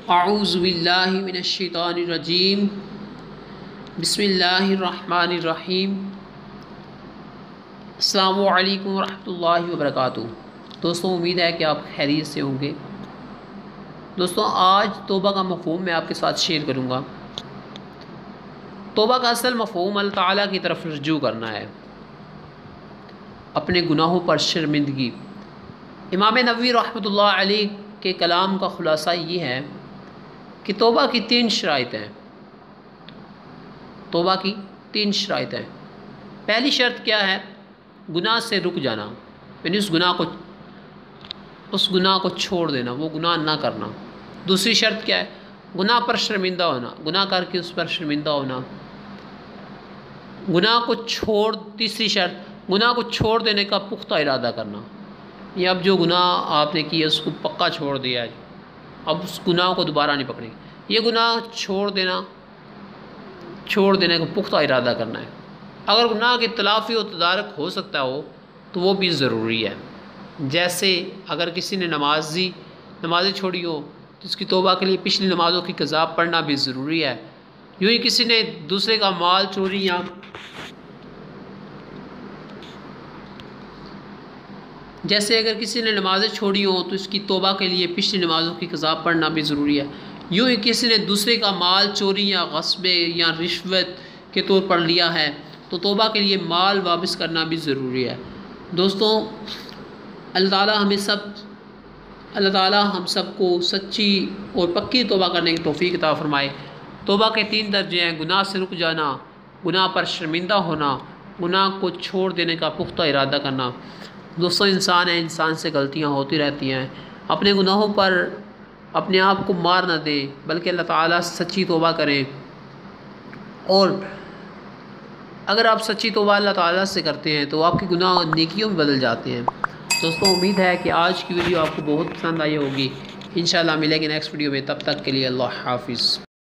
अऊज़ु बिल्लाहि मिनश्शैतानिर्रजीम बिस्मिल्लाहिर्रहमानिर्रहीम। अस्सलामु अलैकुम वरहमतुल्लाहि वबरकातुहू। दोस्तों, उम्मीद है कि आप खैरियत से होंगे। दोस्तों, आज तौबा का मफ़हूम मैं आपके साथ शेयर करूँगा। तौबा का असल मफ़हूम अल्लाह ताला की तरफ रुजू करना है, अपने गुनाहों पर शर्मिंदगी। इमाम नववी रहमतुल्लाह अलैह के कलाम का ख़ुलासा ये है कि तौबा की 3 शराइत हैं। तौबा की 3 शराइत हैं। पहली शर्त क्या है? गुनाह से रुक जाना, यानी उस गुनाह को छोड़ देना, वो गुनाह ना करना। दूसरी शर्त क्या है? गुनाह पर शर्मिंदा होना, गुनाह करके उस पर शर्मिंदा होना। तीसरी शर्त, गुनाह को छोड़ देने का पुख्ता इरादा करना। ये अब जो गुनाह आपने किया उसको पक्का छोड़ दिया है, अब उस गुनाह को दोबारा नहीं पकड़ेंगे। ये गुनाह छोड़ देने का पुख्ता इरादा करना है। अगर गुनाह की तलाफ़ी और तदारक हो सकता हो तो वो भी ज़रूरी है। जैसे अगर किसी ने नमाज़ें छोड़ी हो तो उसकी तौबा के लिए पिछली नमाज़ों की क़ज़ा पढ़ना भी ज़रूरी है। यूँ ही किसी ने दूसरे का माल चोरी या जैसे अगर किसी ने नमाज़ें छोड़ी हो तो इसकी तौबा के लिए पिछली नमाज़ों की क़ज़ा पढ़ना भी ज़रूरी है। यूँ ही किसी ने दूसरे का माल चोरी या गस्बे या रिश्वत के तौर पर लिया है तो तौबा के लिए माल वापस करना भी ज़रूरी है। दोस्तों, अल्लाह ताला हम सबको सच्ची और पक्की तौबा करने की तौफ़ीक़ अता फ़रमाए। तौबा के 3 दर्जे हैं: गुनाह से रुक जाना, गुनाह पर शर्मिंदा होना, गुनाह को छोड़ देने का पुख्ता इरादा करना। दोस्तों, इंसान है, इंसान से गलतियां होती रहती हैं। अपने गुनाहों पर अपने आप को मार न दे, बल्कि अल्लाह ताला से सच्ची तौबा करें। और अगर आप सच्ची तौबा अल्लाह ताला से करते हैं तो आपके गुनाह नेकियों में बदल जाते हैं। दोस्तों, उम्मीद है कि आज की वीडियो आपको बहुत पसंद आई होगी। इंशाल्लाह मिलेंगे नेक्स्ट वीडियो में, तब तक के लिए अल्लाह हाफ़िज़।